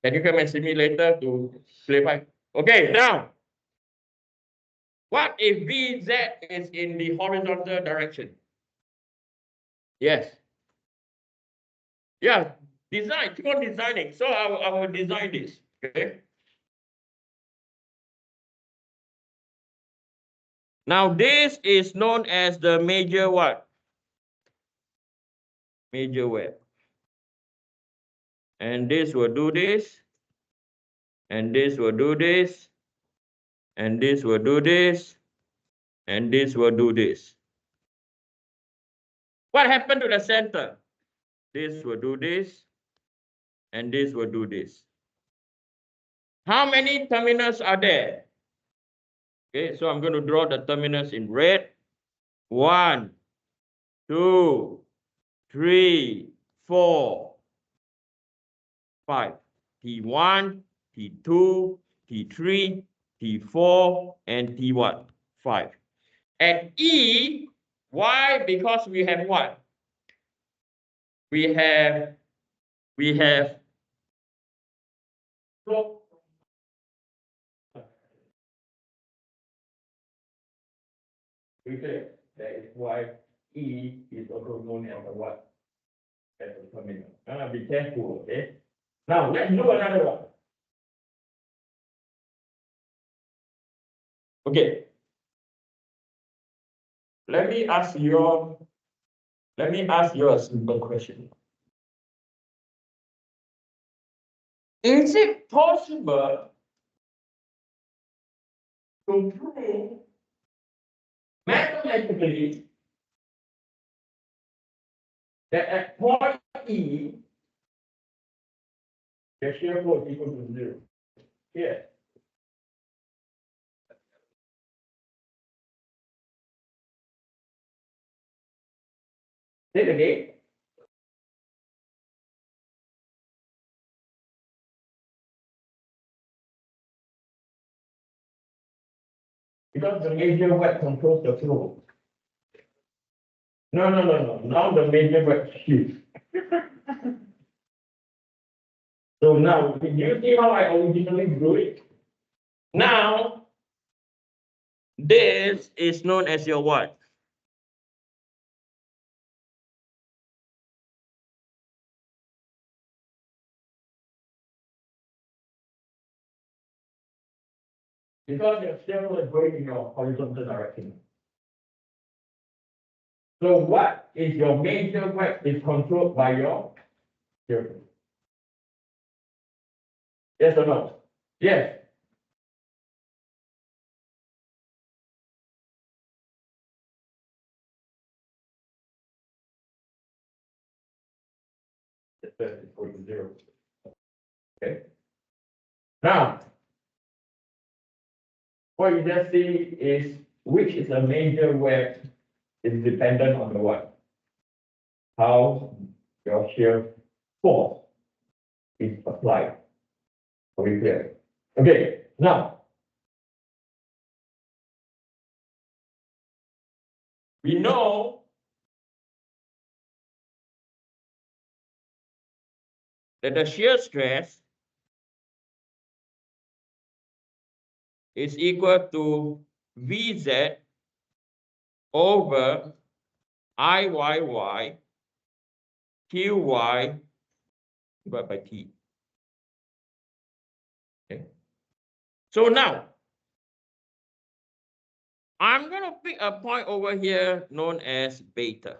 Can you come and see me later to clarify? Okay, now, what if VZ is in the horizontal direction? Yes. Yeah, design, keep on designing. So I will design this, okay? Now, this is known as the major what? Major web. And this will do this. And this will do this. And this will do this. And this will do this. What happened to the center? This will do this. And this will do this. How many terminals are there? Okay, so I'm going to draw the terminals in red. 1, 2, 3, 4, 5. T1, T2, T3, T4, and T1, 5. And E, why? Because we have what? We have that is why E is also known as a what? As a terminal. Be careful, okay? Now let's do another one. Okay. Let me ask you a simple question. Is it possible to prove mathematically that at point E, the shear force is equal to 0? Yes. Say it again. Because the major web controls the flow. No. Now the major web shifts. So now, do you see how I originally drew it? Now, this is known as your what? Because your shear is going in your horizontal direction. So what is your major web is controlled by your shear. Yes or no? Yes. The first is equal to 0. Okay. Now, what you just see is which is a major web is dependent on the what? How your shear force is applied. Are we clear? Okay, now we know that the shear stress is equal to Vz over Iyy Qy divided by T. Okay. So now, I'm going to pick a point over here known as beta.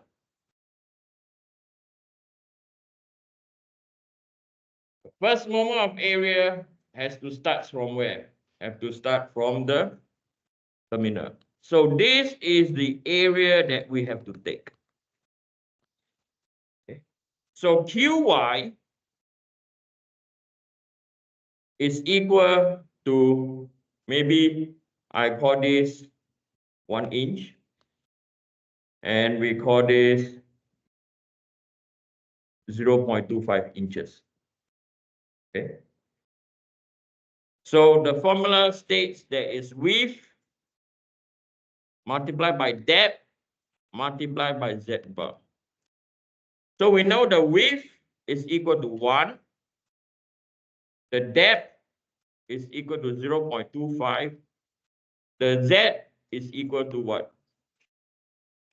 The first moment of area has to start from where? Have to start from the terminal. So this is the area that we have to take. Okay. So Qy is equal to, maybe I call this 1 inch, and we call this 0.25 inches. Okay. So the formula states that is width multiplied by depth multiplied by z bar. So we know the width is equal to 1 The depth is equal to 0.25. The Z is equal to what?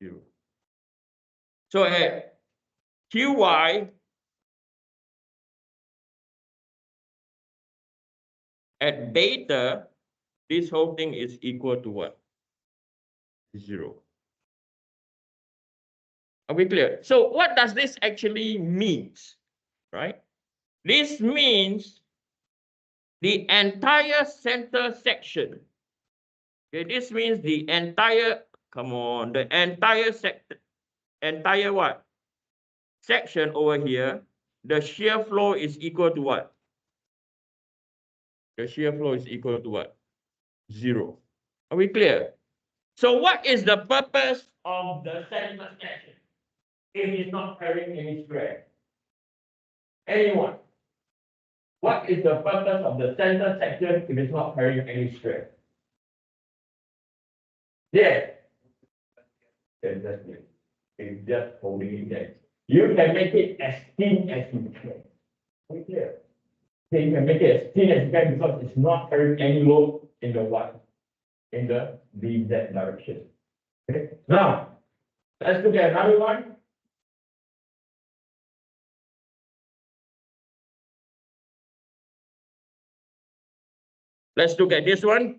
0. So at QY, at beta, this whole thing is equal to what? 0. Are we clear? So what does this actually mean? Right? This means the entire center section. Okay, this means the entire, come on, the entire sector, entire what? Section over here, the shear flow is equal to what? The shear flow is equal to what? 0. Are we clear? So what is the purpose of the center section if it's not carrying any stress? Anyone? What is the purpose of the center section if it's not carrying any stress? Yeah. Exactly. It's just holding it there. You can make it as thin as you can. Are we clear? So you can make it as thin as you can because it's not carrying any load in the what? In the VZ direction. Okay. Now, let's look at another one. Let's look at this one.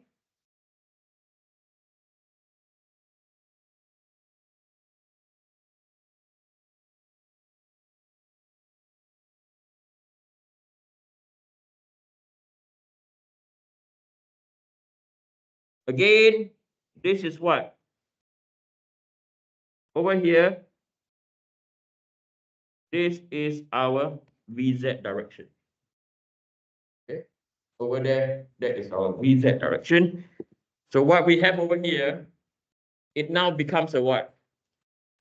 Again, this is what? Over here, this is our VZ direction. Okay. Over there, that is our VZ direction. So what we have over here, it now becomes a what?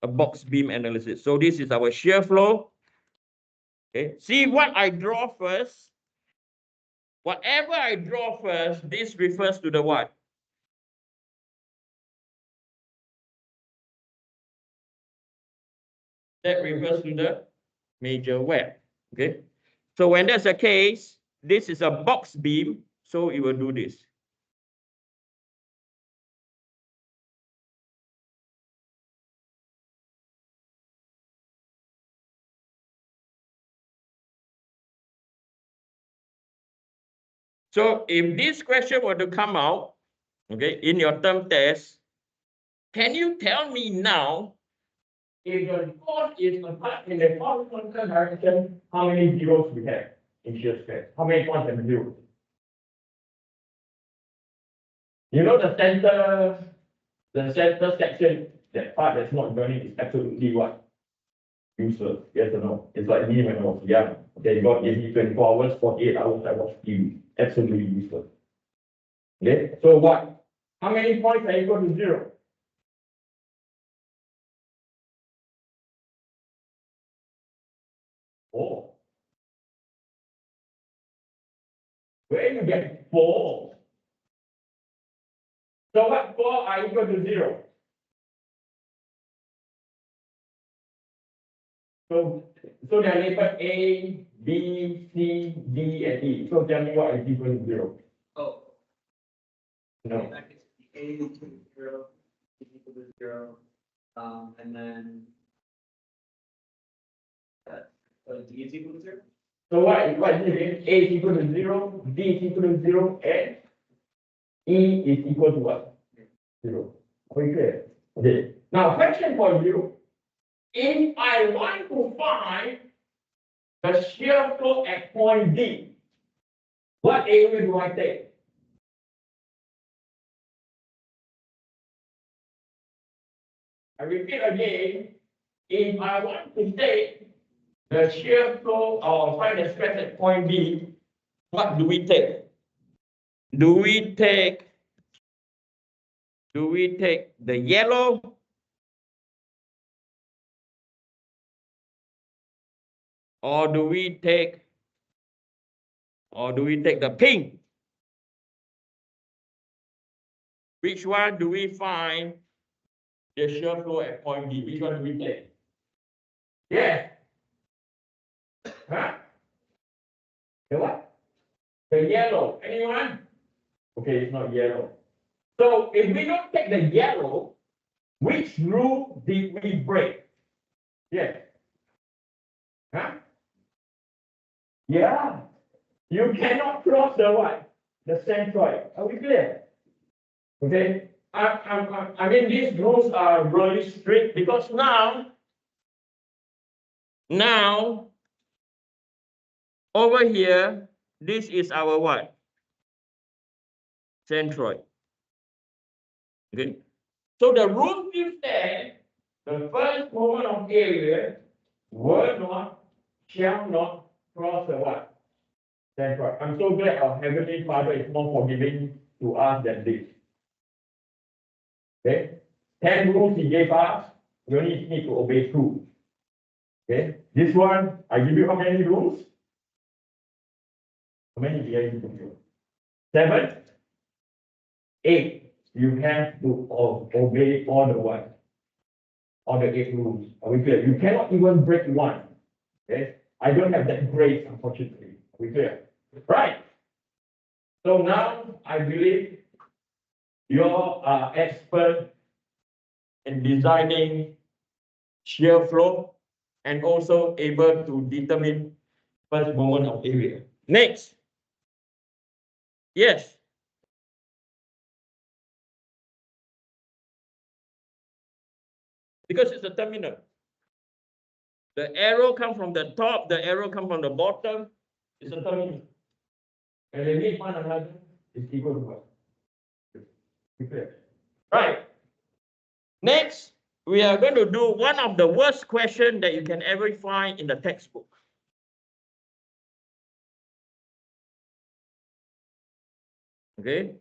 A box beam analysis. So this is our shear flow. Okay. See what I draw first. Whatever I draw first, this refers to the what? That refers to the major web. Okay. So when that's the case, this is a box beam, so it will do this. So if this question were to come out, okay, in your term test, can you tell me now, if the force is applied in the horizontal direction, how many zeros we have in shear stress? How many points have zeros? You know the center section, that part that's not burning is absolutely what? Useless. Yes or no? It's like me when I was young. Okay, God gave me 24 hours, 48 hours, I was TV. Absolutely useless. Okay, so what? How many points are equal to 0? 4. Where you get 4? So what 4 are equal to 0? So they're labeled A, B, C, D, and E. So tell me what is equal to 0. Oh, No. that is A is equal to 0, B is equal to 0, and then D is equal to 0. So what is it? A is equal to 0, D is equal to 0, and E is equal to what? 0. Are we clear? Okay. Now, question for you. If I want to find the shear flow at point D, what area do I take? I repeat again. If I want to take the shear flow or find the stress at point B, what do we take? Do we take the yellow or do we take the pink? Which one do we find the shear flow at point B? Which one do we take? Yeah. Huh? The what? The yellow. Anyone? Okay, it's not yellow. So if we don't take the yellow, which rule did we break? Yes. Huh? Yeah. You cannot cross the what? The centroid. Are we clear? Okay. I mean, these rules are really strict because now, over here, this is our what? Centroid. Okay. So the rule is that the first moment of area shall not cross the what? Centroid. I'm so glad our Heavenly Father is more forgiving to us than this. Okay. 10 rules he gave us, we only need to obey 2. Okay. This one, I give you how many rules? How many did I give you? 7, 8. You have to obey all the what? All the 8 rules. Are we clear? You cannot even break one. Okay. I don't have that grace, unfortunately. Are we clear? Right. So now I believe you are expert in designing shear flow and also able to determine first moment of area. Next. Yes. Because it's a terminal. The arrow comes from the top, the arrow comes from the bottom. It's a terminal. And they meet one another, it's equal to what? Right. Next, we are going to do one of the worst questions that you can ever find in the textbook. Okay.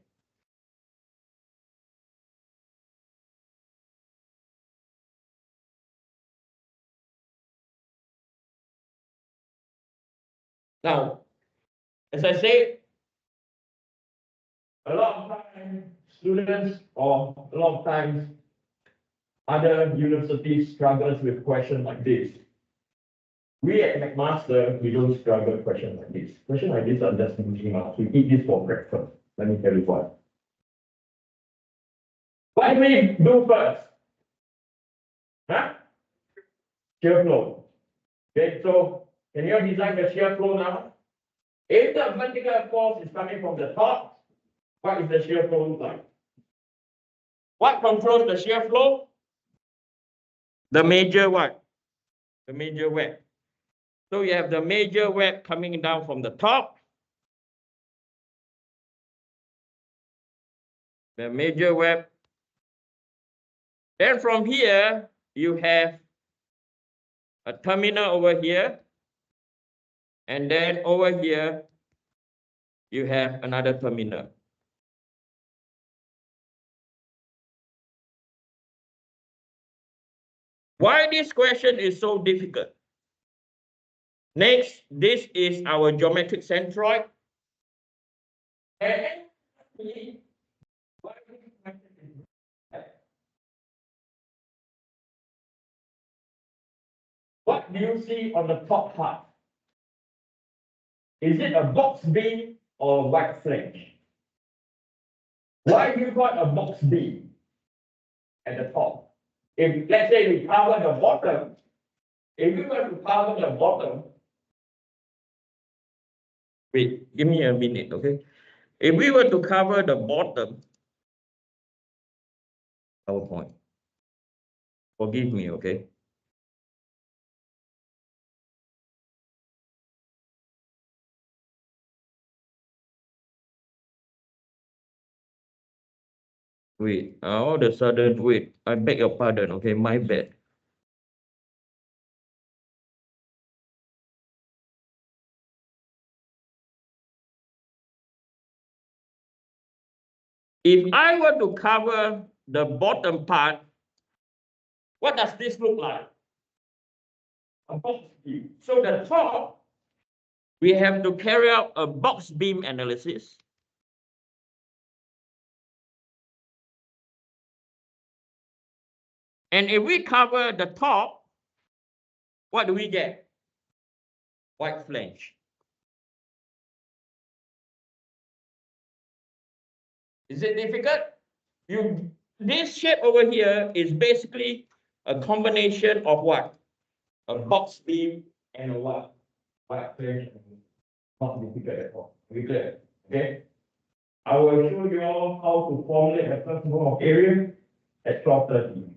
Now, as I said, a lot of times students or a lot of times other universities struggles with questions like this. We at McMaster, we don't struggle with questions like this. Questions like this are just moving up. We eat this for breakfast. Let me tell you what. What do we do first? Huh? Shear flow. Okay, so can you design the shear flow now? If the vertical force is coming from the top, what is the shear flow look like? What controls the shear flow? The major what? The major web. So you have the major web coming down from the top. The major web. Then from here, you have a terminal over here. And then over here, you have another terminal. Why this question is so difficult? Next, this is our geometric centroid. And what do you see on the top part? Is it a box beam or white flange? Why do you call it a box beam at the top? If let's say we cover the bottom, if we were to cover the bottom, wait, give me a minute, okay? If we were to cover the bottom, PowerPoint, forgive me, okay? Wait, all of a sudden, wait, I beg your pardon, okay, my bad. If I were to cover the bottom part, what does this look like? A box beam. So the top, we have to carry out a box beam analysis. And if we cover the top, what do we get? White flange. Is it difficult? This shape over here is basically a combination of what? A box beam and a what? White plane. Not difficult at all. Very clear. Okay. I will show you all how to formulate a first form of area at 12:30.